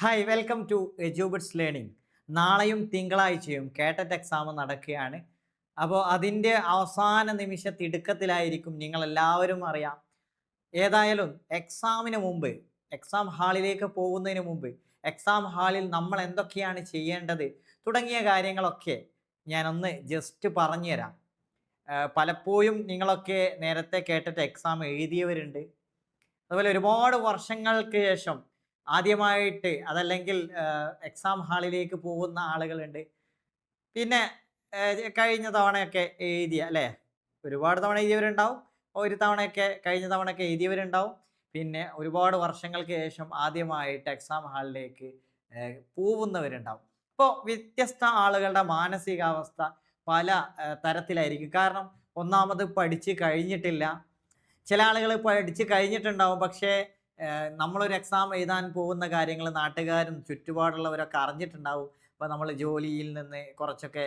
Hi welcome to Edubits learning. നാളെയും തിങ്കളാഴ്ചയും കേട്ടറ്റ് exam നടക്കുകയാണ്. അപ്പോൾ അതിൻ്റെ അവസാന നിമിഷ തിടുക്കത്തിലായിരിക്കും നിങ്ങളെല്ലാവരും അറിയാം. ഏതായാലും എക്സാമിന് മുമ്പ്, എക്സാം ഹാളിലേക്ക് പോകുന്നതിന് മുമ്പ്, എക്സാം ഹാളിൽ നമ്മൾ എന്തൊക്കെയാണ് ചെയ്യേണ്ടത് തുടങ്ങിയ കാര്യങ്ങളൊക്കെ ഞാനൊന്ന് ജസ്റ്റ് പറഞ്ഞുതരാം. പലപ്പോഴും നിങ്ങളൊക്കെ നേരത്തെ കേട്ടിട്ട് എക്സാം എഴുതിയവരുണ്ട്. അതുപോലെ ഒരുപാട് വർഷങ്ങൾക്ക് ശേഷം ആദ്യമായിട്ട് അതല്ലെങ്കിൽ എക്സാം ഹാളിലേക്ക് പോകുന്ന ആളുകളുണ്ട്. പിന്നെ കഴിഞ്ഞ തവണയൊക്കെ എഴുതിയ അല്ലേ, ഒരുപാട് തവണ എഴുതിയവരുണ്ടാവും. ഒരു തവണയൊക്കെ കഴിഞ്ഞ തവണയൊക്കെ എഴുതിയവരുണ്ടാവും. പിന്നെ ഒരുപാട് വർഷങ്ങൾക്ക് ശേഷം ആദ്യമായിട്ട് എക്സാം ഹാളിലേക്ക് പോകുന്നവരുണ്ടാവും. അപ്പോൾ വ്യത്യസ്ത ആളുകളുടെ മാനസികാവസ്ഥ പല തരത്തിലായിരിക്കും. കാരണം ഒന്നാമത് പഠിച്ച് കഴിഞ്ഞിട്ടില്ല. ചില ആളുകൾ പഠിച്ച് കഴിഞ്ഞിട്ടുണ്ടാവും. പക്ഷേ നമ്മളൊരു എക്സാം എഴുതാൻ പോകുന്ന കാര്യങ്ങൾ നാട്ടുകാരും ചുറ്റുപാടുള്ളവരൊക്കെ അറിഞ്ഞിട്ടുണ്ടാവും. അപ്പോൾ നമ്മൾ ജോലിയിൽ നിന്ന് കുറച്ചൊക്കെ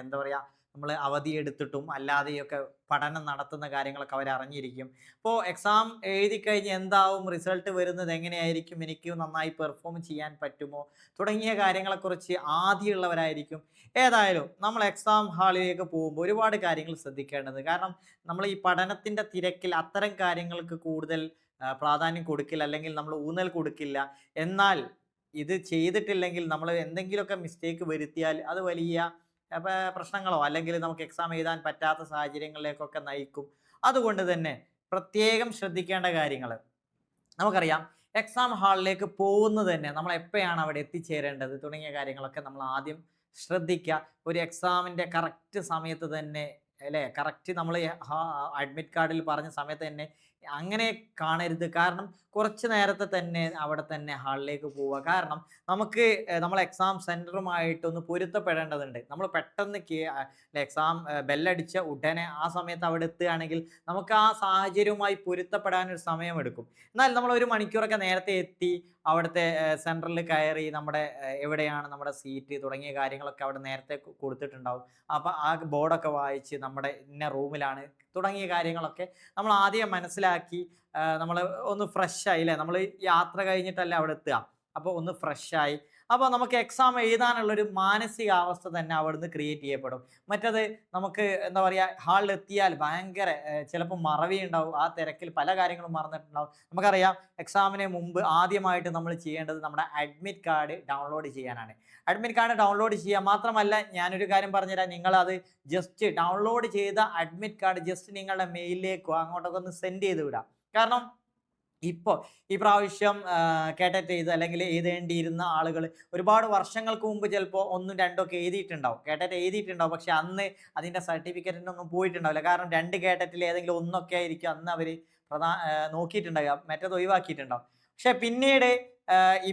എന്താ പറയുക, നമ്മൾ അവധി എടുത്തിട്ടും അല്ലാതെയൊക്കെ പഠനം നടത്തുന്ന കാര്യങ്ങളൊക്കെ അവർ അറിഞ്ഞിരിക്കും. അപ്പോൾ എക്സാം എഴുതി കഴിഞ്ഞ് എന്താവും റിസൾട്ട് വരുന്നത്, എങ്ങനെയായിരിക്കും, എനിക്ക് നന്നായി പെർഫോം ചെയ്യാൻ പറ്റുമോ തുടങ്ങിയ കാര്യങ്ങളെക്കുറിച്ച് ആദ്യമുള്ളവരായിരിക്കും. ഏതായാലും നമ്മൾ എക്സാം ഹാളിലേക്ക് പോകുമ്പോൾ ഒരുപാട് കാര്യങ്ങൾ ശ്രദ്ധിക്കേണ്ടത്. കാരണം നമ്മൾ ഈ പഠനത്തിൻ്റെ തിരക്കിൽ അത്തരം കാര്യങ്ങൾക്ക് കൂടുതൽ പ്രാധാന്യം കൊടുക്കില്ല, അല്ലെങ്കിൽ നമ്മൾ ഊന്നൽ കൊടുക്കില്ല. എന്നാൽ ഇത് ചെയ്തിട്ടില്ലെങ്കിൽ നമ്മൾ എന്തെങ്കിലുമൊക്കെ മിസ്റ്റേക്ക് വരുത്തിയാൽ അത് വലിയ പ്രശ്നങ്ങളോ അല്ലെങ്കിൽ നമുക്ക് എക്സാം എഴുതാൻ പറ്റാത്ത സാഹചര്യങ്ങളിലേക്കൊക്കെ നയിക്കും. അതുകൊണ്ട് തന്നെ പ്രത്യേകം ശ്രദ്ധിക്കേണ്ട കാര്യങ്ങൾ നമുക്കറിയാം. എക്സാം ഹാളിലേക്ക് പോകുന്നത് തന്നെ നമ്മൾ എപ്പോഴാണ് അവിടെ എത്തിച്ചേരേണ്ടത് തുടങ്ങിയ കാര്യങ്ങളൊക്കെ നമ്മൾ ആദ്യം ശ്രദ്ധിക്കുക. ഒരു എക്സാമിൻ്റെ കറക്റ്റ് സമയത്ത് തന്നെ അല്ലേ, കറക്റ്റ് നമ്മൾ അഡ്മിറ്റ് കാർഡിൽ പറഞ്ഞ സമയത്ത് തന്നെ അങ്ങനെ കാണരുത്. കാരണം കുറച്ച് നേരത്തെ തന്നെ അവിടെ തന്നെ ഹാളിലേക്ക് പോവുക. കാരണം നമുക്ക് നമ്മൾ എക്സാം സെൻറ്ററുമായിട്ടൊന്ന് പൊരുത്തപ്പെടേണ്ടതുണ്ട്. നമ്മൾ പെട്ടെന്ന് എക്സാം ബെല്ലടിച്ച ഉടനെ ആ സമയത്ത് അവിടെ എത്തുകയാണെങ്കിൽ നമുക്ക് ആ സാഹചര്യവുമായി പൊരുത്തപ്പെടാനൊരു സമയമെടുക്കും. എന്നാൽ നമ്മൾ ഒരു മണിക്കൂറൊക്കെ നേരത്തെ എത്തി അവിടുത്തെ സെൻറ്ററിൽ കയറി നമ്മുടെ എവിടെയാണ് നമ്മുടെ സീറ്റ് തുടങ്ങിയ കാര്യങ്ങളൊക്കെ അവിടെ നേരത്തെ കൊടുത്തിട്ടുണ്ടാവും. അപ്പോൾ ആ ബോർഡൊക്കെ വായിച്ച് നമ്മുടെ ഇന്ന റൂമിലാണ് തുടങ്ങിയ കാര്യങ്ങളൊക്കെ നമ്മൾ ആദ്യം മനസ്സിലാക്കി നമ്മൾ ഒന്ന് ഫ്രഷായി അല്ലേ, നമ്മൾ യാത്ര കഴിഞ്ഞിട്ടല്ലേ അവിടെ എത്തുക. അപ്പോൾ ഒന്ന് ഫ്രഷായി അപ്പോൾ നമുക്ക് എക്സാം എഴുതാനുള്ളൊരു മാനസികാവസ്ഥ തന്നെ അവിടുന്ന് ക്രിയേറ്റ് ചെയ്യപ്പെടും. മറ്റത് നമുക്ക് എന്താ പറയുക, ഹാളിൽ എത്തിയാൽ ഭയങ്കര ചിലപ്പോൾ മറവി ഉണ്ടാവും. ആ തിരക്കിൽ പല കാര്യങ്ങളും മറന്നിട്ടുണ്ടാവും. നമുക്കറിയാം എക്സാമിന് മുമ്പ് ആദ്യമായിട്ട് നമ്മൾ ചെയ്യേണ്ടത് നമ്മുടെ അഡ്മിറ്റ് കാർഡ് ഡൗൺലോഡ് ചെയ്യാനാണ്. അഡ്മിറ്റ് കാർഡ് ഡൗൺലോഡ് ചെയ്യുക മാത്രമല്ല, ഞാനൊരു കാര്യം പറഞ്ഞുതരാം. നിങ്ങളത് ജസ്റ്റ് ഡൗൺലോഡ് ചെയ്ത അഡ്മിറ്റ് കാർഡ് ജസ്റ്റ് നിങ്ങളുടെ മെയിലിലേക്കോ അങ്ങോട്ടൊക്കെ ഒന്ന് സെൻഡ് ചെയ്ത് വിടാം. കാരണം ഇപ്പോൾ ഈ പ്രാവശ്യം കേട്ടറ്റ് ചെയ്ത് അല്ലെങ്കിൽ എഴുതേണ്ടിയിരുന്ന ആളുകൾ ഒരുപാട് വർഷങ്ങൾക്ക് മുമ്പ് ചിലപ്പോൾ ഒന്നും രണ്ടൊക്കെ എഴുതിയിട്ടുണ്ടാവും, കേട്ടറ്റ് എഴുതിയിട്ടുണ്ടാവും. പക്ഷെ അന്ന് അതിൻ്റെ സർട്ടിഫിക്കറ്റിനൊന്നും പോയിട്ടുണ്ടാവില്ല. കാരണം രണ്ട് കേട്ടറ്റിൽ ഏതെങ്കിലും ഒന്നൊക്കെ ആയിരിക്കും അന്ന് അവർ നോക്കിയിട്ടുണ്ടാവുക, മറ്റേത് ഒഴിവാക്കിയിട്ടുണ്ടാവും. പക്ഷെ പിന്നീട്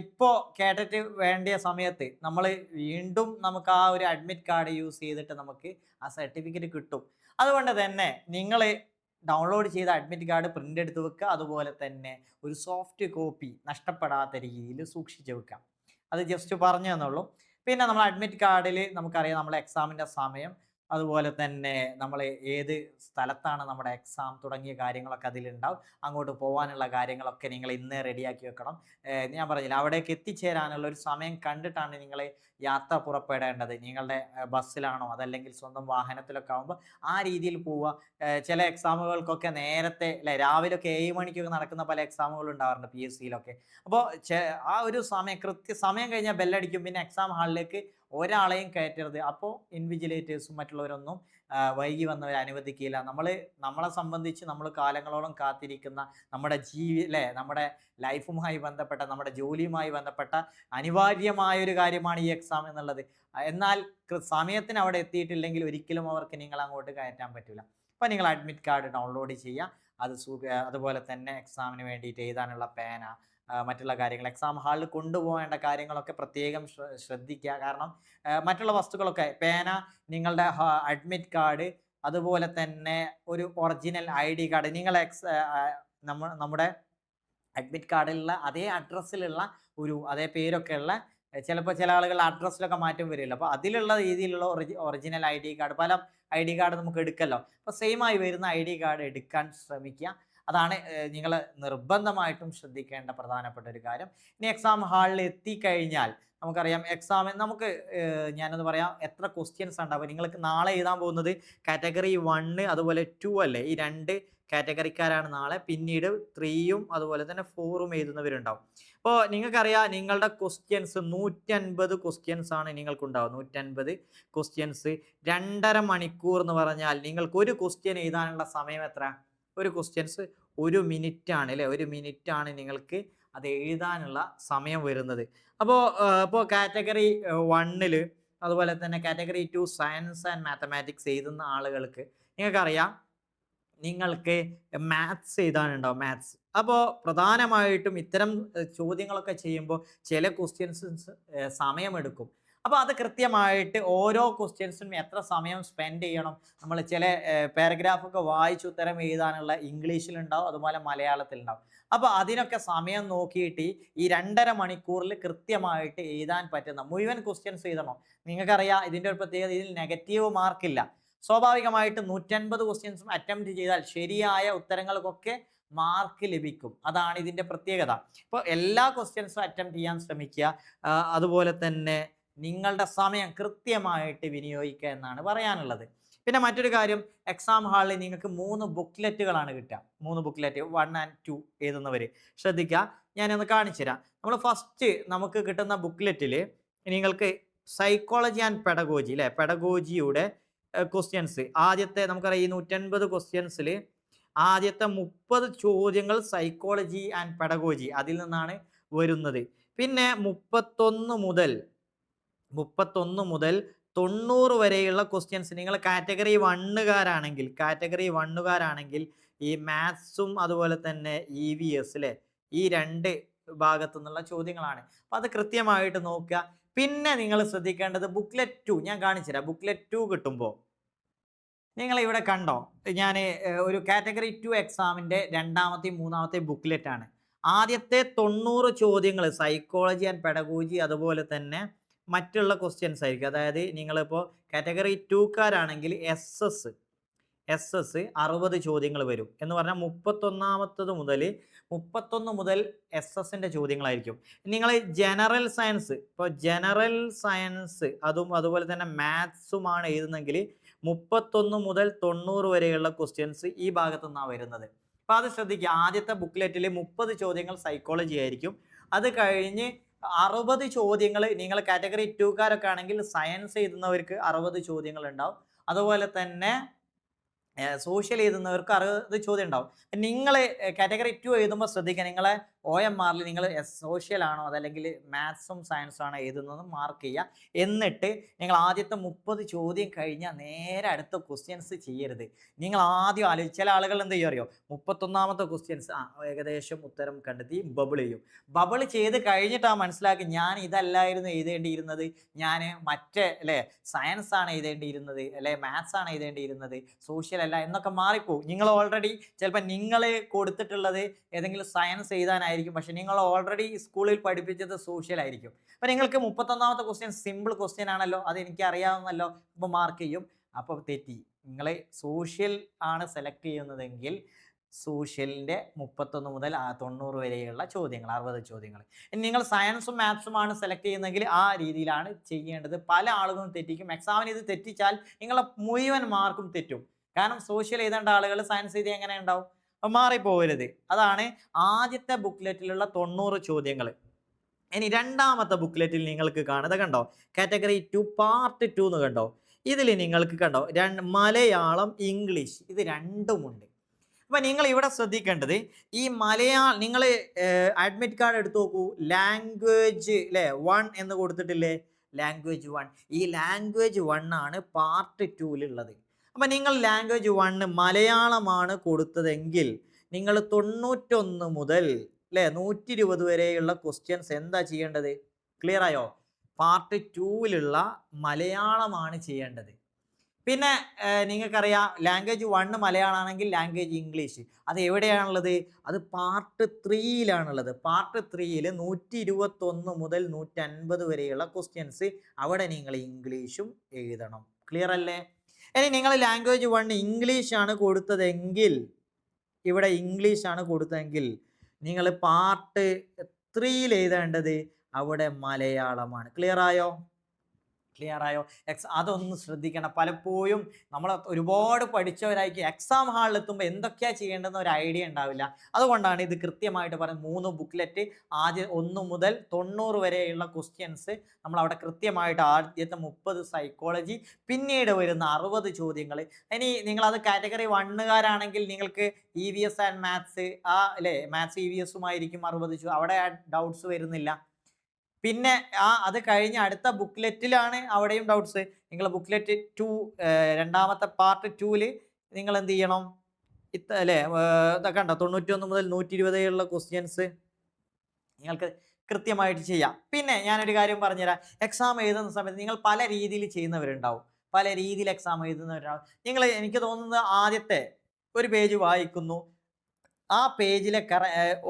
ഇപ്പോൾ കേട്ടറ്റ് വേണ്ടിയ സമയത്ത് നമ്മൾ വീണ്ടും നമുക്ക് ആ ഒരു അഡ്മിറ്റ് കാർഡ് യൂസ് ചെയ്തിട്ട് നമുക്ക് ആ സർട്ടിഫിക്കറ്റ് കിട്ടും. അതുകൊണ്ട് തന്നെ നിങ്ങൾ ഡൗൺലോഡ് ചെയ്ത അഡ്മിറ്റ് കാർഡ് പ്രിൻ്റ് എടുത്ത് വെക്കുക. അതുപോലെ തന്നെ ഒരു സോഫ്റ്റ് കോപ്പി നഷ്ടപ്പെടാത്ത രീതിയിൽ സൂക്ഷിച്ച് വെക്കാം. അത് ജസ്റ്റ് പറഞ്ഞു തന്നുള്ളൂ. പിന്നെ നമ്മൾ അഡ്മിറ്റ് കാർഡിൽ നമുക്കറിയാം നമ്മളെ എക്സാമിൻ്റെ സമയം, അതുപോലെ തന്നെ നമ്മൾ ഏത് സ്ഥലത്താണ് നമ്മുടെ എക്സാം തുടങ്ങിയ കാര്യങ്ങളൊക്കെ അതിലുണ്ടാവും. അങ്ങോട്ട് പോകാനുള്ള കാര്യങ്ങളൊക്കെ നിങ്ങൾ ഇന്ന് റെഡിയാക്കി വെക്കണം. ഞാൻ പറഞ്ഞില്ല, അവിടേക്ക് എത്തിച്ചേരാനുള്ള ഒരു സമയം കണ്ടിട്ടാണ് നിങ്ങൾ യാത്ര പുറപ്പെടേണ്ടത്. നിങ്ങളുടെ ബസ്സിലാണോ അതല്ലെങ്കിൽ സ്വന്തം വാഹനത്തിലൊക്കെ ആകുമ്പോൾ ആ രീതിയിൽ പോവുക. ചില എക്സാമുകൾക്കൊക്കെ നേരത്തെ അല്ലെ, രാവിലെയൊക്കെ 7 മണിക്കൊക്കെ നടക്കുന്ന പല എക്സാമുകൾ ഉണ്ടാവാറുണ്ട് PSCയിലൊക്കെ. അപ്പോൾ ആ ഒരു സമയം കൃത്യസമയം കഴിഞ്ഞാൽ ബെല്ലടിക്കും. പിന്നെ എക്സാം ഹാളിലേക്ക് ഒരാളെയും കയറ്റരുത്. അപ്പോൾ ഇൻവിജിലേറ്റേഴ്സും മറ്റുള്ളവരൊന്നും വൈകി വന്നവരെ അനുവദിക്കില്ല. നമ്മളെ സംബന്ധിച്ച് നമ്മൾ കാലങ്ങളോളം കാത്തിരിക്കുന്ന നമ്മുടെ നമ്മുടെ ലൈഫുമായി ബന്ധപ്പെട്ട നമ്മുടെ ജോലിയുമായി ബന്ധപ്പെട്ട അനിവാര്യമായൊരു കാര്യമാണ് ഈ എക്സാം എന്നുള്ളത്. എന്നാൽ സമയത്തിന് അവിടെ എത്തിയിട്ടില്ലെങ്കിൽ ഒരിക്കലും അവർക്ക് നിങ്ങൾ അങ്ങോട്ട് കയറ്റാൻ പറ്റില്ല. അപ്പോൾ നിങ്ങൾ അഡ്മിറ്റ് കാർഡ് ഡൗൺലോഡ് ചെയ്യുക. അതുപോലെ തന്നെ എക്സാമിന് വേണ്ടിയിട്ട് എഴുതാനുള്ള പേന, മറ്റുള്ള കാര്യങ്ങൾ, എക്സാം ഹാളിൽ കൊണ്ടുപോകേണ്ട കാര്യങ്ങളൊക്കെ പ്രത്യേകം ശ്രദ്ധിക്കുക. കാരണം മറ്റുള്ള വസ്തുക്കളൊക്കെ പേന, നിങ്ങളുടെ അഡ്മിറ്റ് കാർഡ്, അതുപോലെ തന്നെ ഒരു ഒറിജിനൽ ID കാർഡ്, നിങ്ങളെ നമ്മുടെ അഡ്മിറ്റ് കാർഡിലുള്ള അതേ അഡ്രസ്സിലുള്ള അതേ പേരൊക്കെ ഉള്ള, ചിലപ്പോൾ ചില ആളുകൾ അഡ്രസ്സിലൊക്കെ മാറ്റം വരുമല്ലോ. അപ്പോൾ അതിലുള്ള രീതിയിലുള്ള ഒറിജിനൽ ID കാർഡ്, പല ID കാർഡ് നമുക്ക് എടുക്കല്ലോ. അപ്പോൾ സെയിം ആയി വരുന്ന ID കാർഡ് എടുക്കാൻ ശ്രമിക്കുക. അതാണ് നിങ്ങൾ നിർബന്ധമായിട്ടും ശ്രദ്ധിക്കേണ്ട പ്രധാനപ്പെട്ട ഒരു കാര്യം. ഇനി എക്സാം ഹാളിൽ എത്തിക്കഴിഞ്ഞാൽ നമുക്കറിയാം എക്സാം നമുക്ക് ഞാനൊന്ന് പറയാം എത്ര ക്വസ്റ്റ്യൻസ് ഉണ്ടാവും. നിങ്ങൾക്ക് നാളെ എഴുതാൻ പോകുന്നത് കാറ്റഗറി 1 അതുപോലെ 2 അല്ലേ, ഈ 2 കാറ്റഗറിക്കാരാണ് നാളെ. പിന്നീട് 3യും അതുപോലെ തന്നെ 4ഉം എഴുതുന്നവരുണ്ടാവും. അപ്പോൾ നിങ്ങൾക്കറിയാം നിങ്ങളുടെ ക്വസ്റ്റ്യൻസ് 150 ക്വസ്റ്റ്യൻസ് ആണ് നിങ്ങൾക്കുണ്ടാവും. 150 ക്വസ്റ്റ്യൻസ് 2.5 മണിക്കൂർ എന്ന് പറഞ്ഞാൽ നിങ്ങൾക്ക് ഒരു ക്വസ്റ്റ്യൻ എഴുതാനുള്ള സമയം എത്ര? ഒരു ക്വസ്റ്റ്യൻസ് 1 മിനിറ്റ് ആണ് അല്ലേ, 1 മിനിറ്റ് ആണ് നിങ്ങൾക്ക് അത് എഴുതാനുള്ള സമയം വരുന്നത്. അപ്പോൾ കാറ്റഗറി 1 അതുപോലെ തന്നെ കാറ്റഗറി 2 സയൻസ് ആൻഡ് മാത്തമാറ്റിക്സ് എഴുതുന്ന ആളുകൾക്ക് നിങ്ങൾക്കറിയാം നിങ്ങൾക്ക് മാത്സ് എഴുതാനുണ്ടാവും, മാത്സ്. അപ്പോൾ പ്രധാനമായിട്ടും ഇത്തരം ചോദ്യങ്ങളൊക്കെ ചെയ്യുമ്പോൾ ചില ക്വസ്റ്റ്യൻസ് സമയമെടുക്കും. അപ്പോൾ അത് കൃത്യമായിട്ട് ഓരോ ക്വസ്റ്റ്യൻസിനും എത്ര സമയം സ്പെൻഡ് ചെയ്യണം. നമ്മൾ ചില പാരഗ്രാഫൊക്കെ വായിച്ച് ഉത്തരം എഴുതാനുള്ള ഇംഗ്ലീഷിലുണ്ടാവും, അതുപോലെ മലയാളത്തിലുണ്ടാവും. അപ്പോൾ അതിനൊക്കെ സമയം നോക്കിയിട്ട് ഈ 2.5 മണിക്കൂറിൽ കൃത്യമായിട്ട് എഴുതാൻ പറ്റുന്ന മുഴുവൻ ക്വസ്റ്റ്യൻസ് എഴുതണം. നിങ്ങൾക്കറിയാം ഇതിൻ്റെ ഒരു പ്രത്യേകത, ഇതിൽ നെഗറ്റീവ് മാർക്കില്ല. സ്വാഭാവികമായിട്ടും 150 ക്വസ്റ്റ്യൻസും അറ്റംപ്റ്റ് ചെയ്താൽ ശരിയായ ഉത്തരങ്ങൾക്കൊക്കെ മാർക്ക് ലഭിക്കും. അതാണ് ഇതിൻ്റെ പ്രത്യേകത. അപ്പോൾ എല്ലാ ക്വസ്റ്റ്യൻസും അറ്റംപ്റ്റ് ചെയ്യാൻ ശ്രമിക്കുക. അതുപോലെ തന്നെ നിങ്ങളുടെ സമയം കൃത്യമായിട്ട് വിനിയോഗിക്കുക എന്നാണ് പറയാനുള്ളത്. പിന്നെ മറ്റൊരു കാര്യം, എക്സാം ഹാളിൽ നിങ്ങൾക്ക് 3 ബുക്ക്ലെറ്റുകളാണ് കിട്ടുക. 3 ബുക്ക്ലെറ്റ് 1 and 2 എഴുതുന്നവർ ശ്രദ്ധിക്കുക. ഞാനൊന്ന് കാണിച്ചു തരാം. നമ്മൾ ഫസ്റ്റ് നമുക്ക് കിട്ടുന്ന ബുക്ക്ലെറ്റിൽ നിങ്ങൾക്ക് സൈക്കോളജി ആൻഡ് പെഡഗോജി അല്ലേ, പെഡഗോജിയുടെ ക്വസ്റ്റ്യൻസ് ആദ്യത്തെ നമുക്കറിയാം ഈ 150 ക്വസ്റ്റ്യൻസിൽ ആദ്യത്തെ 30 ചോദ്യങ്ങൾ സൈക്കോളജി ആൻഡ് പെഡഗോജി അതിൽ നിന്നാണ് വരുന്നത്. പിന്നെ 31 മുതൽ 90 വരെയുള്ള ക്വസ്റ്റ്യൻസ് നിങ്ങൾ കാറ്റഗറി 1കാരാണെങ്കിൽ ഈ മാത്സും അതുപോലെ തന്നെ EVS അല്ലേ, ഈ 2 ഭാഗത്തു നിന്നുള്ള ചോദ്യങ്ങളാണ്. അപ്പോൾ അത് കൃത്യമായിട്ട് നോക്കുക. പിന്നെ നിങ്ങൾ ശ്രദ്ധിക്കേണ്ടത് ബുക്ക്ലെറ്റ് 2 ഞാൻ കാണിച്ചുതരാം. ബുക്ക്ലെറ്റ് 2 കിട്ടുമ്പോൾ നിങ്ങൾ ഇവിടെ കണ്ടോ, ഞാൻ ഒരു കാറ്റഗറി 2 എക്സാമിൻ്റെ 2ാമത്തെയും 3ാമത്തെയും ബുക്ക്ലെറ്റ് ആണ്. ആദ്യത്തെ 90 ചോദ്യങ്ങൾ സൈക്കോളജി ആൻഡ് പെഡഗോജി അതുപോലെ തന്നെ മറ്റുള്ള ക്വസ്റ്റ്യൻസ് ആയിരിക്കും. അതായത് നിങ്ങളിപ്പോൾ കാറ്റഗറി 2കാരാണെങ്കിൽ SS 60 ചോദ്യങ്ങൾ വരും എന്ന് പറഞ്ഞാൽ 31 മുതൽ SS-ൻ്റെ ചോദ്യങ്ങളായിരിക്കും. നിങ്ങൾ ജനറൽ സയൻസ്, ഇപ്പോൾ ജനറൽ സയൻസ് അതുപോലെ തന്നെ മാത്സുമാണ് എഴുതുന്നെങ്കിൽ 31 മുതൽ 90 വരെയുള്ള ക്വസ്റ്റ്യൻസ് ഈ ഭാഗത്തു നിന്നാണ് വരുന്നത്. അപ്പോൾ അത് ശ്രദ്ധിക്കുക. ആദ്യത്തെ ബുക്ക്ലെറ്റിൽ 30 ചോദ്യങ്ങൾ സൈക്കോളജി ആയിരിക്കും. അത് കഴിഞ്ഞ് 60 ചോദ്യങ്ങൾ നിങ്ങൾ കാറ്റഗറി 2കാരൊക്കെ ആണെങ്കിൽ സയൻസ് എഴുതുന്നവർക്ക് 60 ചോദ്യങ്ങൾ ഉണ്ടാവും. അതുപോലെ തന്നെ സോഷ്യൽ എഴുതുന്നവർക്ക് 60 ചോദ്യം ഉണ്ടാവും. നിങ്ങൾ കാറ്റഗറി 2 എഴുതുമ്പോൾ ശ്രദ്ധിക്കുക, നിങ്ങളെ OMR നിങ്ങൾ സോഷ്യൽ ആണോ അതല്ലെങ്കിൽ മാത്സും സയൻസും ആണോ എഴുതുന്നത് മാർക്ക് ചെയ്യുക. എന്നിട്ട് നിങ്ങൾ ആദ്യത്തെ 30 ചോദ്യം കഴിഞ്ഞാൽ നേരെ അടുത്ത ക്വസ്റ്റ്യൻസ് ചെയ്യരുത്. നിങ്ങൾ ആദ്യം ആലോചിച്ച്, ചില ആളുകൾ എന്ത് ചെയ്യും അറിയോ, 31ാമത്തെ ക്വസ്റ്റ്യൻസ് ഏകദേശം ഉത്തരം കണ്ടെത്തി ബബിൾ ചെയ്യും. ബബിൾ ചെയ്ത് കഴിഞ്ഞിട്ടാണ് മനസ്സിലാക്കി ഞാൻ ഇതല്ലായിരുന്നു എഴുതേണ്ടിയിരുന്നത്, ഞാൻ മറ്റേ അല്ലേ സയൻസ് ആണ് എഴുതേണ്ടിയിരുന്നത്, അല്ലെ മാത്സ് ആണ് എഴുതേണ്ടിയിരുന്നത്, സോഷ്യൽ അല്ല എന്നൊക്കെ മാറിപ്പോവും. നിങ്ങൾ ഓൾറെഡി ചിലപ്പോൾ നിങ്ങൾ കൊടുത്തിട്ടുള്ളത് ഏതെങ്കിലും സയൻസ് എഴുതാനായിരിക്കും, പക്ഷെ നിങ്ങൾ ഓൾറെഡി സ്കൂളിൽ പഠിപ്പിച്ചത് സോഷ്യൽ ആയിരിക്കും. അപ്പോൾ നിങ്ങൾക്ക് 31ാമത്തെ ക്വസ്റ്റ്യൻ സിമ്പിൾ ക്വസ്റ്റ്യൻ ആണല്ലോ, അത് എനിക്ക് അറിയാവുന്നല്ലോ, അപ്പോൾ മാർക്ക് ചെയ്യും. അപ്പോൾ തെറ്റി. നിങ്ങൾ സോഷ്യൽ ആണ് സെലക്ട് ചെയ്യുന്നതെങ്കിൽ സോഷ്യലിൻ്റെ 31 മുതൽ 90 വരെയുള്ള ചോദ്യങ്ങൾ 60 ചോദ്യങ്ങൾ. നിങ്ങൾ സയൻസും മാത്സുമാണ് സെലക്ട് ചെയ്യുന്നതെങ്കിൽ ആ രീതിയിലാണ് ചെയ്യേണ്ടത്. പല ആളുകളും തെറ്റിക്കും. എക്സാമിന് ഇത് തെറ്റിച്ചാൽ നിങ്ങളെ മുഴുവൻ മാർക്കും തെറ്റും. കാരണം സോഷ്യൽ എഴുതേണ്ട ആളുകൾ സയൻസ് എഴുതി എങ്ങനെ ഉണ്ടാവും, മാറിപ്പോകരുത്. അതാണ് ആദ്യത്തെ ബുക്ക്ലെറ്റിലുള്ള 90 ചോദ്യങ്ങൾ. ഇനി 2ാമത്തെ ബുക്ക്ലെറ്റിൽ നിങ്ങൾക്ക് കാണുന്നത് കണ്ടോ, കാറ്റഗറി 2 പാർട്ട് 2 എന്ന് കണ്ടോ. ഇതിൽ നിങ്ങൾക്ക് കണ്ടോ മലയാളം ഇംഗ്ലീഷ് ഇത് രണ്ടുമുണ്ട്. അപ്പോൾ നിങ്ങൾ ഇവിടെ ശ്രദ്ധിക്കേണ്ടത് ഈ നിങ്ങൾ അഡ്മിറ്റ് കാർഡ് എടുത്തു നോക്കൂ, ലാംഗ്വേജ് അല്ലേ 1 എന്ന് കൊടുത്തിട്ടില്ലേ, ലാംഗ്വേജ് 1. ഈ ലാംഗ്വേജ് 1 ആണ് പാർട്ട് 2-ലുള്ളത്. അപ്പം നിങ്ങൾ ലാംഗ്വേജ് 1 മലയാളമാണ് കൊടുത്തതെങ്കിൽ നിങ്ങൾ 91 മുതൽ 120 വരെയുള്ള ക്വസ്റ്റ്യൻസ് എന്താ ചെയ്യേണ്ടത്? ക്ലിയർ ആയോ? പാർട്ട് 2-ലുള്ള മലയാളമാണ് ചെയ്യേണ്ടത്. പിന്നെ നിങ്ങൾക്കറിയാം ലാംഗ്വേജ് 1 മലയാളമാണെങ്കിൽ ലാംഗ്വേജ് ഇംഗ്ലീഷ് അത് എവിടെയാണുള്ളത്? അത് പാർട്ട് 3-ലാണുള്ളത്. പാർട്ട് 3-ൽ 121 മുതൽ 150 വരെയുള്ള ക്വസ്റ്റ്യൻസ് അവിടെ നിങ്ങൾ ഇംഗ്ലീഷും എഴുതണം. ക്ലിയർ അല്ലേ? ഇനി നിങ്ങൾ ലാംഗ്വേജ് 1 ഇംഗ്ലീഷാണ് കൊടുത്തതെങ്കിൽ ഇവിടെ ഇംഗ്ലീഷാണ് കൊടുത്തതെങ്കിൽ നിങ്ങൾ പാർട്ട് 3 എഴുതേണ്ടത് അവിടെ മലയാളമാണ്. ക്ലിയർ ആയോ? അതൊന്ന് ശ്രദ്ധിക്കണം. പലപ്പോഴും നമ്മൾ ഒരുപാട് പഠിച്ചവരായിരിക്കും, എക്സാം ഹാളിൽ എത്തുമ്പോൾ എന്തൊക്കെയാ ചെയ്യേണ്ടെന്ന് ഒരു ഐഡിയ ഉണ്ടാവില്ല. അതുകൊണ്ടാണ് ഇത് കൃത്യമായിട്ട് പറയുന്നത്. 3 ബുക്ക്ലെറ്റ്, ആദ്യം 1 മുതൽ 90 വരെയുള്ള ക്വസ്റ്റ്യൻസ് നമ്മൾ അവിടെ കൃത്യമായിട്ട്, ആദ്യത്തെ 30 സൈക്കോളജി, പിന്നീട് വരുന്ന 60 ചോദ്യങ്ങൾ. ഇനി നിങ്ങളത് കാറ്റഗറി 1കാരാണെങ്കിൽ നിങ്ങൾക്ക് EVS ആൻഡ് മാത്സ്, അല്ലേ, മാത്സ് EVSുമായിരിക്കും 60 അവിടെ ഡൗട്ട്സ് വരുന്നില്ല. പിന്നെ അത് കഴിഞ്ഞ് അടുത്ത ബുക്ക്ലെറ്റിലാണ് അവിടെയും ഡൗട്ട്സ്. നിങ്ങൾ ബുക്ക്ലെറ്റ് 2 രണ്ടാമത്തെ പാർട്ട് 2ൽ നിങ്ങൾ എന്ത് ചെയ്യണം? അല്ലേ, ഇതൊക്കെ ഉണ്ടോ, 91 മുതൽ 120 വരെയുള്ള ക്വസ്റ്റ്യൻസ് നിങ്ങൾക്ക് കൃത്യമായിട്ട് ചെയ്യാം. പിന്നെ ഞാനൊരു കാര്യം പറഞ്ഞുതരാം. എക്സാം എഴുതുന്ന സമയത്ത് നിങ്ങൾ പല രീതിയിൽ ചെയ്യുന്നവരുണ്ടാവും, പല രീതിയിൽ എക്സാം എഴുതുന്നവരുണ്ടാവും. എനിക്ക് തോന്നുന്നത് ആദ്യത്തെ ഒരു പേജ് വായിക്കുന്നു, ആ പേജിലെ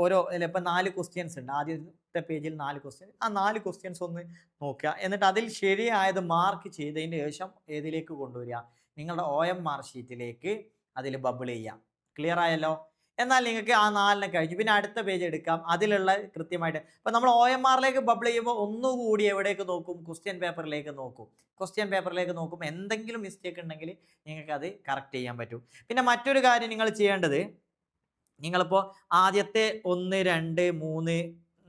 ഓരോ ഇപ്പം 4 ക്വസ്റ്റ്യൻസ് ഉണ്ട്, ആദ്യത്തെ പേജിൽ 4 ക്വസ്റ്റ്യൻസ്, ആ 4 ക്വസ്റ്റ്യൻസ് ഒന്ന് നോക്കുക. എന്നിട്ട് അതിൽ ശരിയായത് മാർക്ക് ചെയ്തതിന് ശേഷം ഏതിലേക്ക് കൊണ്ടുവരിക? നിങ്ങളുടെ OMR ഷീറ്റിലേക്ക് അതിൽ ബബിൾ ചെയ്യാം. ക്ലിയർ ആയല്ലോ? എന്നാൽ നിങ്ങൾക്ക് ആ 4നെ കഴിഞ്ഞു, പിന്നെ അടുത്ത പേജ് എടുക്കാം, അതിലുള്ള കൃത്യമായിട്ട്. ഇപ്പം നമ്മൾ OMRലേക്ക് ബബിൾ ചെയ്യുമ്പോൾ ഒന്നുകൂടി എവിടേക്ക് നോക്കും? ക്വസ്റ്റ്യൻ പേപ്പറിലേക്ക് നോക്കും. ക്വസ്റ്റ്യൻ പേപ്പറിലേക്ക് നോക്കും, എന്തെങ്കിലും മിസ്റ്റേക്ക് ഉണ്ടെങ്കിൽ നിങ്ങൾക്ക് അത് കറക്റ്റ് ചെയ്യാൻ പറ്റും. പിന്നെ മറ്റൊരു കാര്യം നിങ്ങൾ ചെയ്യേണ്ടത്, നിങ്ങളിപ്പോൾ ആദ്യത്തെ 1, 2, 3,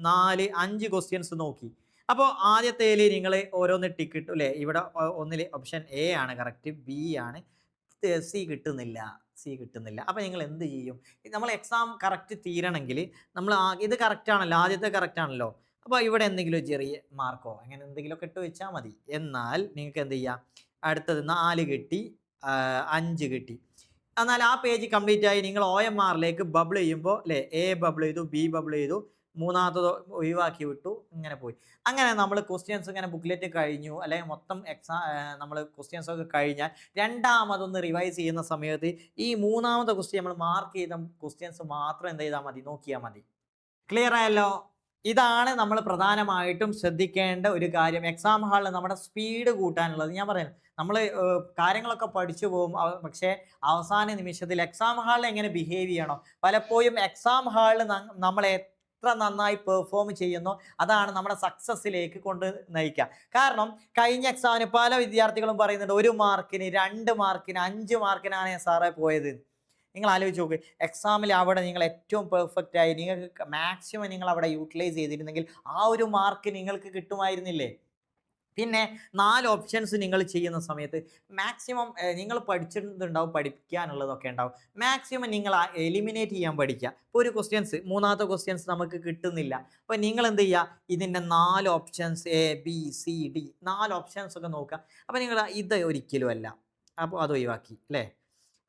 4, 5 ക്വസ്റ്റ്യൻസ് നോക്കി. അപ്പോൾ ആദ്യത്തേൽ നിങ്ങൾ ഓരോന്ന് ടിക്ക് ഇട്ടു, അല്ലേ? ഇവിടെ ഒന്നിൽ ഓപ്ഷൻ A ആണ് കറക്റ്റ്, B ആണ്, C കിട്ടുന്നില്ല. അപ്പോൾ നിങ്ങൾ എന്ത് ചെയ്യും? നമ്മൾ എക്സാം കറക്റ്റ് തീരണമെങ്കിൽ നമ്മൾ ഇത് കറക്റ്റ് ആണല്ലോ, ആദ്യത്തെ കറക്റ്റ് ആണല്ലോ, അപ്പോൾ ഇവിടെ എന്തെങ്കിലും ചെറിയ മാർക്കോ അങ്ങനെ എന്തെങ്കിലുമൊക്കെ ഇട്ട് വെച്ചാൽ മതി. എന്നാൽ നിങ്ങൾക്ക് എന്ത് ചെയ്യാം? അടുത്തത് 4 കിട്ടി, 5 കിട്ടി. എന്നാൽ ആ പേജ് കംപ്ലീറ്റ് ആയി. നിങ്ങൾ OMRലേക്ക് ബബിൾ ചെയ്യുമ്പോൾ, അല്ലേ, A ബബിൾ ചെയ്തു, B ബബിൾ ചെയ്തു, മൂന്നാമത്തത് ഒഴിവാക്കി വിട്ടു, ഇങ്ങനെ പോയി. അങ്ങനെ നമ്മൾ ക്വസ്റ്റ്യൻസ് ഇങ്ങനെ ബുക്ക്ലെറ്റ് കഴിഞ്ഞു, അല്ലെങ്കിൽ മൊത്തം എക്സാം നമ്മൾ ക്വസ്റ്റ്യൻസ് ഒക്കെ കഴിഞ്ഞാൽ രണ്ടാമതൊന്ന് റിവൈസ് ചെയ്യുന്ന സമയത്ത് ഈ മൂന്നാമത്തെ ക്വസ്റ്റ്യൻ നമ്മൾ മാർക്ക് ചെയ്ത ക്വസ്റ്റ്യൻസ് മാത്രം എന്ത് ചെയ്താൽ മതി? നോക്കിയാൽ മതി. ക്ലിയർ ആയല്ലോ? ഇതാണ് നമ്മൾ പ്രധാനമായിട്ടും ശ്രദ്ധിക്കേണ്ട ഒരു കാര്യം. എക്സാം ഹാളിൽ നമ്മുടെ സ്പീഡ് കൂട്ടാനുള്ളത്. ഞാൻ പറയുന്നത്, നമ്മൾ കാര്യങ്ങളൊക്കെ പഠിച്ചു പോകും, പക്ഷേ അവസാന നിമിഷത്തിൽ എക്സാം ഹാളിൽ എങ്ങനെ ബിഹേവ് ചെയ്യണം, പലപ്പോഴും എക്സാം ഹാളിൽ നമ്മൾ എത്ര നന്നായി പെർഫോം ചെയ്യുന്നു അതാണ് നമ്മുടെ സക്സസ്സിലേക്ക് കൊണ്ട് നയിക്കുക. കാരണം കഴിഞ്ഞ എക്സാമിന് പല വിദ്യാർത്ഥികളും പറയുന്നുണ്ട്, 1 മാർക്കിന്, 2 മാർക്കിന്, 5 മാർക്കിനാണ് സാറേ പോയത്. നിങ്ങൾ ആലോചിച്ച് നോക്ക്, എക്സാമിൽ അവിടെ നിങ്ങൾ ഏറ്റവും പെർഫെക്റ്റ് ആയി, നിങ്ങൾക്ക് മാക്സിമം നിങ്ങൾ അവിടെ യൂട്ടിലൈസ് ചെയ്തിരുന്നെങ്കിൽ ആ ഒരു മാർക്ക് നിങ്ങൾക്ക് കിട്ടുമായിരുന്നില്ലേ? പിന്നെ 4 ഓപ്ഷൻസ് നിങ്ങൾ ചെയ്യുന്ന സമയത്ത് മാക്സിമം നിങ്ങൾ പഠിച്ചിട്ടുണ്ടാവും, പഠിക്കാനുള്ളതൊക്കെ ഉണ്ടാവും, മാക്സിമം നിങ്ങൾ എലിമിനേറ്റ് ചെയ്യാൻ പഠിക്കുക. ഇപ്പോൾ ഒരു ക്വസ്റ്റ്യൻസ്, മൂന്നാമത്തെ ക്വസ്റ്റ്യൻസ് നമുക്ക് കിട്ടുന്നില്ല, അപ്പോൾ നിങ്ങൾ എന്ത് ചെയ്യുക? ഇതിൻ്റെ 4 options A, B, C, D 4 options ഒക്കെ നോക്കുക. അപ്പോൾ നിങ്ങൾ ഇത് ഒരിക്കലും അല്ല, അപ്പോൾ അത് ഒഴിവാക്കി, അല്ലേ?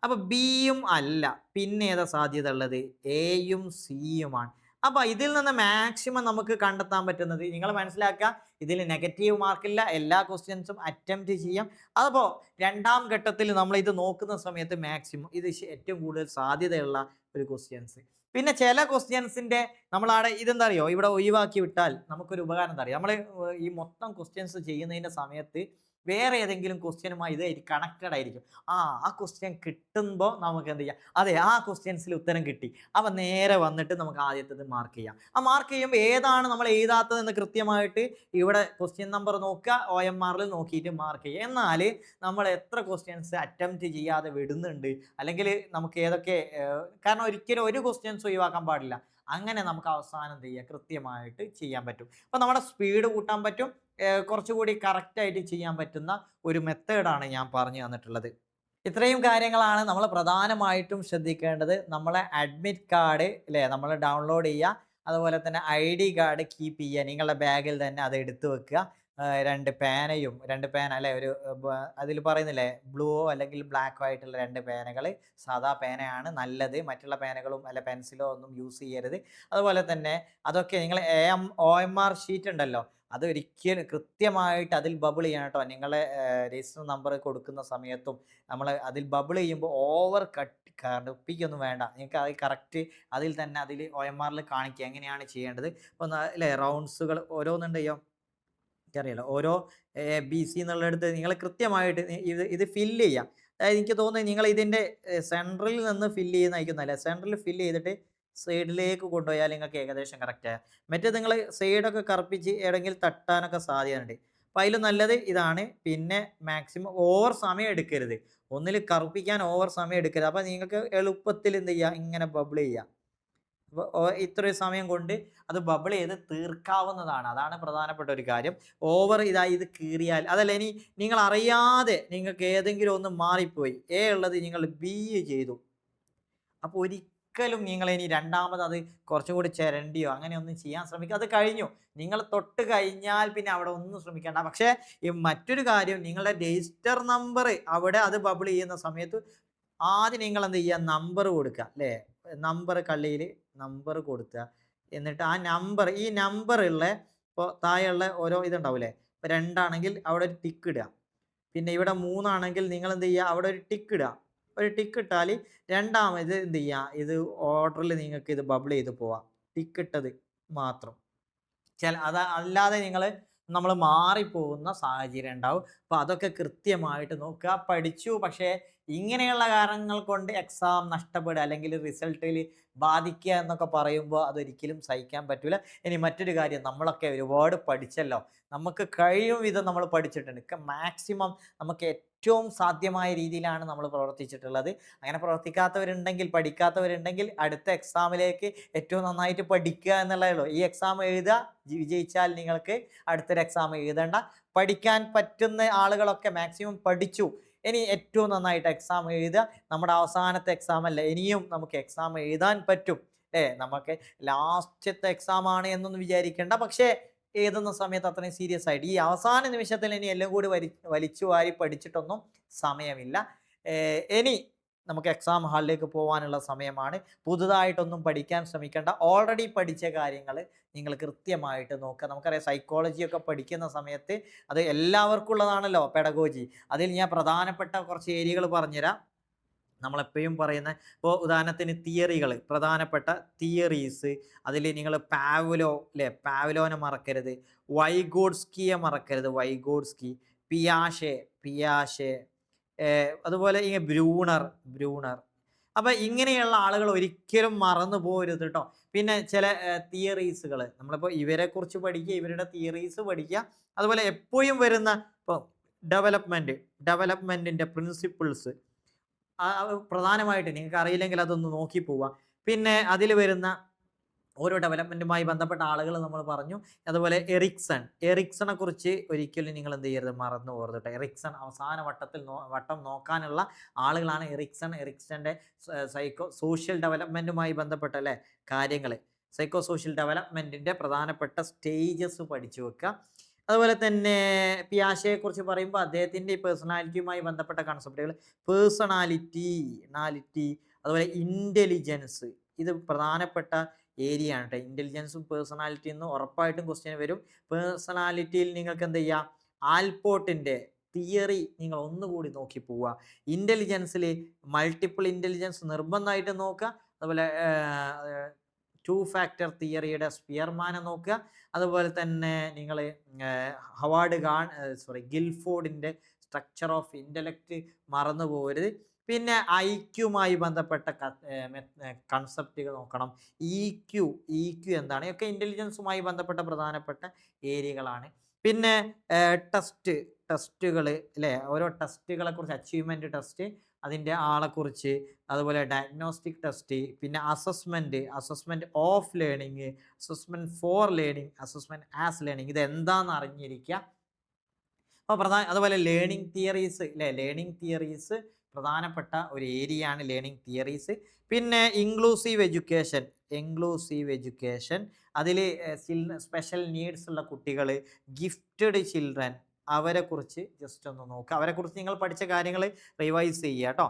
അപ്പോൾ ബിയും അല്ല, പിന്നെ ഏതാ സാധ്യത ഉള്ളത്? എയും സിയുമാണ്. അപ്പോൾ ഇതിൽ നിന്ന് മാക്സിമം നമുക്ക് കണ്ടെത്താൻ പറ്റുന്നത്, നിങ്ങൾ മനസ്സിലാക്കുക, ഇതിൽ നെഗറ്റീവ് മാർക്കില്ല, എല്ലാ ക്വസ്റ്റ്യൻസും അറ്റംപ്റ്റ് ചെയ്യാം. അപ്പോൾ രണ്ടാം ഘട്ടത്തിൽ നമ്മൾ ഇത് നോക്കുന്ന സമയത്ത് മാക്സിമം ഇത് ഏറ്റവും കൂടുതൽ സാധ്യതയുള്ള ഒരു ക്വസ്റ്റ്യൻസ്. പിന്നെ ചില ക്വസ്റ്റ്യൻസിൻ്റെ നമ്മളവിടെ ഇതെന്താ അറിയോ, ഇവിടെ ഒഴിവാക്കി വിട്ടാൽ നമുക്കൊരു ഉപകാരം എന്താ അറിയോ, നമ്മൾ ഈ മൊത്തം ക്വസ്റ്റ്യൻസ് ചെയ്യുന്നതിൻ്റെ സമയത്ത് വേറെ ഏതെങ്കിലും ക്വസ്റ്റ്യനുമായി ഇത് കണക്റ്റഡ് ആയിരിക്കും. ആ ക്വസ്റ്റ്യൻ കിട്ടുമ്പോൾ നമുക്ക് എന്ത് ചെയ്യാം? അതെ, ആ ക്വസ്റ്റ്യൻസിൽ ഉത്തരം കിട്ടി, അപ്പം നേരെ വന്നിട്ട് നമുക്ക് ആദ്യത്തേത് മാർക്ക് ചെയ്യാം. ആ മാർക്ക് ചെയ്യുമ്പോൾ ഏതാണ് നമ്മൾ എഴുതാത്തതെന്ന് കൃത്യമായിട്ട് ഇവിടെ ക്വസ്റ്റ്യൻ നമ്പർ നോക്കുക, OMRൽ നോക്കിയിട്ട് മാർക്ക് ചെയ്യുക. എന്നാൽ നമ്മൾ എത്ര ക്വസ്റ്റ്യൻസ് അറ്റംപ്റ്റ് ചെയ്യാതെ വിടുന്നുണ്ട്, അല്ലെങ്കിൽ നമുക്ക് ഏതൊക്കെ, കാരണം ഒരിക്കലും ഒരു ക്വസ്റ്റ്യൻസ് ഒഴിവാക്കാൻ പാടില്ല. അങ്ങനെ നമുക്ക് അവസാനം എന്ത് ചെയ്യുക? കൃത്യമായിട്ട് ചെയ്യാൻ പറ്റും. അപ്പോൾ നമ്മുടെ സ്പീഡ് കൂട്ടാൻ പറ്റും, കുറച്ചുകൂടി കറക്റ്റായിട്ട് ചെയ്യാൻ പറ്റുന്ന ഒരു മെത്തേഡാണ് ഞാൻ പറഞ്ഞു തന്നിട്ടുള്ളത്. ഇത്രയും കാര്യങ്ങളാണ് നമ്മൾ പ്രധാനമായിട്ടും ശ്രദ്ധിക്കേണ്ടത്. നമ്മളെ അഡ്മിറ്റ് കാർഡ്, അല്ലേ, നമ്മൾ ഡൗൺലോഡ് ചെയ്യുക, അതുപോലെ തന്നെ ID കാർഡ് കീപ്പ് ചെയ്യുക, നിങ്ങളുടെ ബാഗിൽ തന്നെ അത് എടുത്തു വെക്കുക. 2 പേനയും, 2 പേന, അല്ലെ, ഒരു അതിൽ പറയുന്നില്ലേ, ബ്ലൂവോ അല്ലെങ്കിൽ ബ്ലാക്കോ ആയിട്ടുള്ള 2 പേനകൾ, സാധാ പേനയാണ് നല്ലത്, മറ്റുള്ള പേനകളും അല്ല പെൻസിലോ ഒന്നും യൂസ് ചെയ്യരുത്. അതുപോലെ തന്നെ അതൊക്കെ നിങ്ങൾ OMR ഷീറ്റ് ഉണ്ടല്ലോ, അത് ഒരിക്കലും കൃത്യമായിട്ട് അതിൽ ബബിൾ ചെയ്യണം കേട്ടോ. നിങ്ങളെ രജിസ്റ്റർ നമ്പർ കൊടുക്കുന്ന സമയത്തും നമ്മൾ അതിൽ ബബിൾ ചെയ്യുമ്പോൾ ഓവർ കടുപ്പിക്കൊന്നും വേണ്ട. നിങ്ങൾക്ക് അത് കറക്റ്റ് അതിൽ തന്നെ അതിൽ OMRൽ കാണിക്കുക എങ്ങനെയാണ് ചെയ്യേണ്ടത്. അപ്പോൾ അല്ലേ, റൗണ്ട്സുകൾ ഓരോന്നുണ്ടെയോ അറിയാലോ, ഓരോ ABC എന്നുള്ളിടത്ത് നിങ്ങൾ കൃത്യമായിട്ട് ഇത് ഫില്ല് ചെയ്യാം. എനിക്ക് തോന്നുന്നു നിങ്ങൾ ഇതിൻ്റെ സെൻട്രലിൽ നിന്ന് ഫില്ല് ചെയ്യുന്നതായിരിക്കും നല്ലത്. സെൻട്രലിൽ ഫില്ല് ചെയ്തിട്ട് സൈഡിലേക്ക് കൊണ്ടുപോയാൽ നിങ്ങൾക്ക് ഏകദേശം കറക്റ്റാണ്. മറ്റേ നിങ്ങൾ സൈഡൊക്കെ കറുപ്പിച്ച് എവിടെയെങ്കിലും തട്ടാനൊക്കെ സാധ്യതയുണ്ട്. അപ്പോൾ അതിൽ നല്ലത് ഇതാണ്. പിന്നെ മാക്സിമം ഓവർ സമയം എടുക്കരുത്. ഒന്നിൽ കറുപ്പിക്കാൻ ഓവർ സമയം എടുക്കരുത്. അപ്പോൾ നിങ്ങൾക്ക് എളുപ്പത്തിൽ എന്ത് ചെയ്യുക, ഇങ്ങനെ ബബിൾ ചെയ്യുക. അപ്പോൾ ഇത്രയും സമയം കൊണ്ട് അത് ബബിൾ ചെയ്ത് തീർക്കാവുന്നതാണ്. അതാണ് പ്രധാനപ്പെട്ട ഒരു കാര്യം. ഓവർ ഇത് കീറിയാൽ അതല്ല, ഇനി നിങ്ങൾ അറിയാതെ നിങ്ങൾക്ക് ഏതെങ്കിലും ഒന്ന് മാറിപ്പോയി, എ ഉള്ളത് നിങ്ങൾ ബി ചെയ്തു, അപ്പോൾ ഒരിക്കലും നിങ്ങൾ ഇനി രണ്ടാമത് അത് കുറച്ചും കൂടി ചിരണ്ടിയോ അങ്ങനെ ഒന്നും ചെയ്യാൻ ശ്രമിക്കുക. അത് കഴിഞ്ഞു, നിങ്ങൾ തൊട്ട് കഴിഞ്ഞാൽ പിന്നെ അവിടെ ഒന്നും ശ്രമിക്കേണ്ട. പക്ഷേ ഈ മറ്റൊരു കാര്യം, നിങ്ങളുടെ രജിസ്റ്റർ നമ്പർ അവിടെ അത് ബബിൾ ചെയ്യുന്ന സമയത്ത് ആദ്യം നിങ്ങൾ എന്ത് ചെയ്യുക, നമ്പർ കൊടുക്കുക അല്ലേ. നമ്പർ കള്ളിയിൽ നമ്പർ കൊടുക്കുക. എന്നിട്ട് ആ നമ്പർ, ഈ നമ്പറുള്ള ഇപ്പോൾ താഴെയുള്ള ഓരോ ഇതുണ്ടാവില്ലേ, ഇപ്പോൾ 2 ആണെങ്കിൽ അവിടെ ഒരു ടിക്ക് ഇടുക. പിന്നെ ഇവിടെ 3 ആണെങ്കിൽ നിങ്ങൾ എന്ത് ചെയ്യുക, അവിടെ ഒരു ടിക്ക് ഇടുക. ഒരു ടിക്ക് ഇട്ടാൽ രണ്ടാമത് എന്ത് ചെയ്യുക, ഇത് ഓർഡറിൽ നിങ്ങൾക്ക് ഇത് ബബിൾ ചെയ്ത് പോവാം. ടിക്ക് ഇട്ടത് മാത്രം. അല്ലാതെ നമ്മൾ മാറിപ്പോകുന്ന സാഹചര്യം ഉണ്ടാവും. അപ്പോൾ അതൊക്കെ കൃത്യമായിട്ട് നോക്കുക. പഠിച്ചു, പക്ഷേ ഇങ്ങനെയുള്ള കാരണങ്ങൾ കൊണ്ട് എക്സാം നഷ്ടപ്പെടുക അല്ലെങ്കിൽ റിസൾട്ടിൽ ബാധിക്കുക എന്നൊക്കെ പറയുമ്പോൾ അതൊരിക്കലും സഹിക്കാൻ പറ്റില്ല. ഇനി മറ്റൊരു കാര്യം, നമ്മളൊക്കെ ഒരുപാട് പഠിച്ചല്ലോ, നമുക്ക് കഴിയും വിധം നമ്മൾ പഠിച്ചിട്ടുണ്ട്. മാക്സിമം നമുക്ക് ഏറ്റവും സാധ്യമായ രീതിയിലാണ് നമ്മൾ പ്രവർത്തിച്ചിട്ടുള്ളത്. അങ്ങനെ പ്രവർത്തിക്കാത്തവരുണ്ടെങ്കിൽ, പഠിക്കാത്തവരുണ്ടെങ്കിൽ അടുത്ത എക്സാമിലേക്ക് ഏറ്റവും നന്നായിട്ട് പഠിക്കുക എന്നുള്ളതേ ഉള്ളൂ. ഈ എക്സാം എഴുതുക, വിജയിച്ചാൽ നിങ്ങൾക്ക് അടുത്തൊരു എക്സാം എഴുതണ്ട. പഠിക്കാൻ പറ്റുന്ന ആളുകളൊക്കെ മാക്സിമം പഠിച്ചു. ഇനി ഏറ്റവും നന്നായിട്ട് എക്സാം എഴുതുക. നമ്മുടെ അവസാനത്തെ എക്സാം അല്ല, ഇനിയും നമുക്ക് എക്സാം എഴുതാൻ പറ്റും. നമുക്ക് ലാസ്റ്റത്തെ എക്സാം ആണ് എന്നൊന്നും വിചാരിക്കേണ്ട. പക്ഷേ എഴുതുന്ന സമയത്ത് അത്രയും സീരിയസ് ആയിട്ട് ഈ അവസാന നിമിഷത്തിൽ ഇനി എല്ലാം കൂടി വലിച്ചു വാരി പഠിച്ചിട്ടൊന്നും സമയമില്ല. ഇനി നമുക്ക് എക്സാം ഹാളിലേക്ക് പോകാനുള്ള സമയമാണ്. പുതുതായിട്ടൊന്നും പഠിക്കാൻ ശ്രമിക്കേണ്ട. ഓൾറെഡി പഠിച്ച കാര്യങ്ങൾ നിങ്ങൾ കൃത്യമായിട്ട് നോക്കുക. നമുക്കറിയാം, സൈക്കോളജിയൊക്കെ പഠിക്കുന്ന സമയത്ത് അത് എല്ലാവർക്കും ഉള്ളതാണല്ലോ പെഡഗോജി. അതിൽ ഞാൻ പ്രധാനപ്പെട്ട കുറച്ച് ഏരിയകൾ പറഞ്ഞുതരാം. നമ്മളെപ്പോഴും പറയുന്ന, ഇപ്പോൾ ഉദാഹരണത്തിന് തിയറികൾ, പ്രധാനപ്പെട്ട തിയറീസ്, അതിൽ നിങ്ങൾ പാവ്ലോനെ മറക്കരുത്, വൈഗോഡ്സ്കിയെ മറക്കരുത്, വൈഗോഡ്സ്കി, പിയാഷെ, അതുപോലെ ബ്രൂണർ. അപ്പം ഇങ്ങനെയുള്ള ആളുകൾ ഒരിക്കലും മറന്നു പോകരുത് കേട്ടോ. പിന്നെ ചില തിയറീസുകൾ നമ്മളിപ്പോൾ ഇവരെക്കുറിച്ച് പഠിക്കുക, ഇവരുടെ തിയറീസ് പഠിക്കുക. അതുപോലെ എപ്പോഴും വരുന്ന ഇപ്പോൾ ഡെവലപ്മെൻറ്റിൻ്റെ പ്രിൻസിപ്പിൾസ് പ്രധാനമായിട്ട് നിങ്ങൾക്ക് അറിയില്ലെങ്കിൽ അതൊന്ന് നോക്കി പോവുക. പിന്നെ അതിൽ വരുന്ന ഓരോ ഡെവലപ്മെൻറ്റുമായി ബന്ധപ്പെട്ട ആളുകൾ നമ്മൾ പറഞ്ഞു. അതുപോലെ എറിക്സണെ കുറിച്ച് ഒരിക്കലും നിങ്ങൾ എന്ത് ചെയ്യരുത്, മറന്നു പോകരുത് കേട്ടോ. എറിക്സൺ അവസാന വട്ടം നോക്കാനുള്ള ആളുകളാണ് എറിക്സൻ്റെ സോഷ്യൽ ഡെവലപ്മെൻറ്റുമായി ബന്ധപ്പെട്ട കാര്യങ്ങൾ, സൈക്കോ സോഷ്യൽ ഡെവലപ്മെൻറ്റിൻ്റെ പ്രധാനപ്പെട്ട സ്റ്റേജസ് പഠിച്ചു വെക്കുക. അതുപോലെ തന്നെ പിയാഷെയെക്കുറിച്ച് പറയുമ്പോൾ അദ്ദേഹത്തിൻ്റെ ഈ പേഴ്സണാലിറ്റിയുമായി ബന്ധപ്പെട്ട കൺസെപ്റ്റുകൾ, പേഴ്സണാലിറ്റി, അതുപോലെ ഇൻ്റലിജൻസ്, ഇത് പ്രധാനപ്പെട്ട ഏരിയ ആണ് കേട്ടോ. ഇൻ്റലിജൻസും പേഴ്സണാലിറ്റിയും എന്ന് ഉറപ്പായിട്ടും ക്വസ്റ്റ്യൻ വരും. പേഴ്സണാലിറ്റിയിൽ നിങ്ങൾക്ക് എന്ത് ചെയ്യുക, ആൽപോർട്ടിൻ്റെ തിയറി നിങ്ങൾ ഒന്നുകൂടി നോക്കി പോവുക. ഇൻ്റലിജൻസിൽ മൾട്ടിപ്പിൾ ഇൻ്റലിജൻസ് നിർബന്ധമായിട്ട് നോക്കുക. അതുപോലെ 2 ഫാക്ടർ തിയറിയുടെ സ്പിയർമാനെ നോക്കുക. അതുപോലെ തന്നെ നിങ്ങൾ ഗിൽഫോർഡിൻ്റെ സ്ട്രക്ചർ ഓഫ് ഇൻ്റലക്റ്റ് മറന്നു പോകരുത്. പിന്നെ ഐക്യുമായി ബന്ധപ്പെട്ട കൺസെപ്റ്റുകൾ നോക്കണം. ഇ ക്യു എന്താണ്, ഒക്കെ ഇൻ്റലിജൻസുമായി ബന്ധപ്പെട്ട പ്രധാനപ്പെട്ട ഏരിയകളാണ്. പിന്നെ ടെസ്റ്റുകൾ ഓരോ ടെസ്റ്റുകളെ കുറിച്ച്, അച്ചീവ്മെൻറ്റ് ടെസ്റ്റ്, അതിൻ്റെ ആളെക്കുറിച്ച്, അതുപോലെ ഡയഗ്നോസ്റ്റിക് ടെസ്റ്റ്, പിന്നെ assessment of learning, assessment for learning, assessment as learning, ഇത് എന്താണെന്ന് അറിഞ്ഞിരിക്കുക. അപ്പോൾ അതുപോലെ ലേണിംഗ് തിയറീസ് പ്രധാനപ്പെട്ട ഒരു ഏരിയ ആണ് ലേണിംഗ് തിയറീസ്. പിന്നെ ഇൻക്ലൂസീവ് എഡ്യൂക്കേഷൻ, അതിൽ സ്പെഷ്യൽ നീഡ്സ് ഉള്ള കുട്ടികൾ, ഗിഫ്റ്റഡ് ചിൽഡ്രൻ, അവരെക്കുറിച്ച് ജസ്റ്റ് ഒന്ന് നോക്കുക. അവരെക്കുറിച്ച് നിങ്ങൾ പഠിച്ച കാര്യങ്ങൾ റിവൈസ് ചെയ്യുക കേട്ടോ.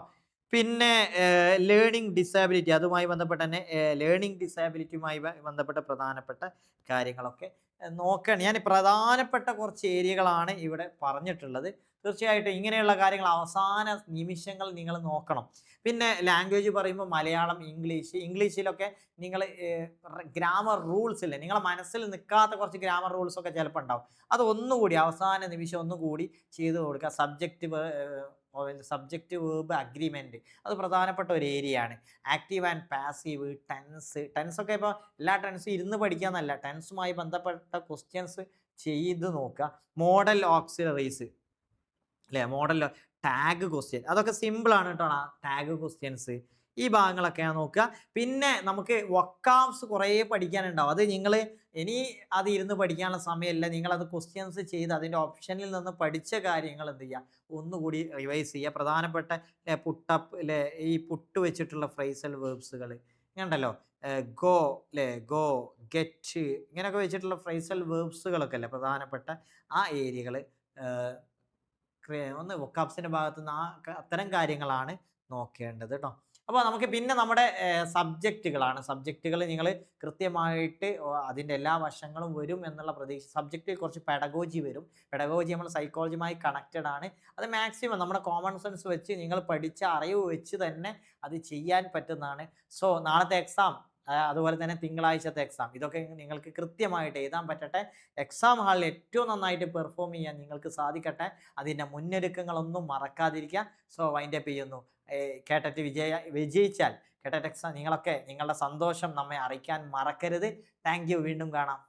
പിന്നെ ലേണിംഗ് ഡിസബിലിറ്റി, അതുമായി ബന്ധപ്പെട്ട തന്നെ ലേണിംഗ് ഡിസബിലിറ്റിയുമായി ബന്ധപ്പെട്ട പ്രധാനപ്പെട്ട കാര്യങ്ങളൊക്കെ നോക്കണം. ഞാൻ പ്രധാനപ്പെട്ട കുറച്ച് ഏരിയകളാണ് ഇവിടെ പറഞ്ഞിട്ടുള്ളത്. തീർച്ചയായിട്ടും ഇങ്ങനെയുള്ള കാര്യങ്ങൾ അവസാന നിമിഷങ്ങൾ നിങ്ങൾ നോക്കണം. പിന്നെ ലാംഗ്വേജ് പറയുമ്പോൾ മലയാളം, ഇംഗ്ലീഷിലൊക്കെ നിങ്ങൾ ഗ്രാമർ റൂൾസ് ഇല്ലേ, നിങ്ങളെ മനസ്സിൽ നിൽക്കാത്ത കുറച്ച് ഗ്രാമർ റൂൾസൊക്കെ ചിലപ്പോൾ ഉണ്ടാവും. അത് ഒന്നുകൂടി അവസാന നിമിഷം ഒന്നുകൂടി ചെയ്ത് കൊടുക്കുക. സബ്ജക്റ്റ് സബ്ജക്റ്റ് വേർബ് അഗ്രിമെന്റ് അത് പ്രധാനപ്പെട്ട ഒരു ഏരിയ ആണ്. ആക്റ്റീവ് ആൻഡ് പാസീവ്, ടെൻസ് ഒക്കെ ഇപ്പോൾ എല്ലാ ടെൻസും ഇരുന്ന് പഠിക്കാന്നല്ല, ടെൻസുമായി ബന്ധപ്പെട്ട ക്വസ്റ്റ്യൻസ് ചെയ്ത് നോക്കുക. മോഡൽ ഓക്സിലറീസ് അല്ലേ, മോഡൽ ടാഗ് ക്വസ്റ്റ്യൻ അതൊക്കെ സിമ്പിൾ ആണ് കേട്ടോ. ടാഗ് ക്വസ്റ്റ്യൻസ് ഈ ഭാഗങ്ങളൊക്കെയാണ് നോക്കുക. പിന്നെ നമുക്ക് വൊക്കാബ്സ് കുറേ പഠിക്കാനുണ്ടാവും. അത് നിങ്ങൾ ഇനി അത് ഇരുന്ന് പഠിക്കാനുള്ള സമയമല്ല, നിങ്ങളത് ക്വസ്റ്റ്യൻസ് ചെയ്ത് അതിൻ്റെ ഓപ്ഷനിൽ നിന്ന് പഠിച്ച കാര്യങ്ങൾ എന്ത് ചെയ്യുക, ഒന്നുകൂടി റിവൈസ് ചെയ്യുക. പ്രധാനപ്പെട്ട പുട്ടപ്പ് അല്ലേ, ഈ പുട്ട് വെച്ചിട്ടുള്ള ഫ്രൈസൽ വേർബ്സുകൾ ഇങ്ങനെയുണ്ടല്ലോ, ഗോ അല്ലേ, ഗോ, ഗെറ്റ്, ഇങ്ങനെയൊക്കെ വെച്ചിട്ടുള്ള ഫ്രൈസൽ വേർബ്സുകളൊക്കെ അല്ലേ പ്രധാനപ്പെട്ട ആ ഏരിയകൾ ഒന്ന് വൊക്കാബ്സിൻ്റെ ഭാഗത്ത് നിന്ന് അത്തരം കാര്യങ്ങളാണ് നോക്കേണ്ടത് കേട്ടോ. അപ്പോൾ നമുക്ക് പിന്നെ നമ്മുടെ സബ്ജക്റ്റുകളാണ്. സബ്ജക്റ്റുകൾ നിങ്ങൾ കൃത്യമായിട്ട് അതിൻ്റെ എല്ലാ വശങ്ങളും വരും എന്നുള്ള പ്രതീക്ഷ. സബ്ജക്റ്റിൽ കുറച്ച് പെഡഗോജി വരും. പെഡഗോജി നമ്മൾ സൈക്കോളജിയുമായി കണക്റ്റഡ് ആണ്. അത് മാക്സിമം നമ്മുടെ കോമൺ സെൻസ് വെച്ച് നിങ്ങൾ പഠിച്ച അറിവ് വെച്ച് തന്നെ അത് ചെയ്യാൻ പറ്റുന്നതാണ്. സോ നാളത്തെ എക്സാം, അതുപോലെ തന്നെ തിങ്കളാഴ്ചത്തെ എക്സാം, ഇതൊക്കെ നിങ്ങൾക്ക് കൃത്യമായിട്ട് എഴുതാൻ പറ്റട്ടെ. എക്സാം ഹാളിൽ ഏറ്റവും നന്നായിട്ട് പെർഫോം ചെയ്യാൻ നിങ്ങൾക്ക് സാധിക്കട്ടെ. അതിൻ്റെ മുന്നൊരുക്കങ്ങളൊന്നും മറക്കാതിരിക്കുക. സോ വൈൻഡപ്പ് ചെയ്യുന്നു. കേട്ടറ്റ് വിജയിച്ചാൽ കേട്ടറ്റ് എക്സാം നിങ്ങളൊക്കെ നിങ്ങളുടെ സന്തോഷം നമ്മെ അറിയിക്കാൻ മറക്കരുത്. Thank you. വീണ്ടും കാണാം.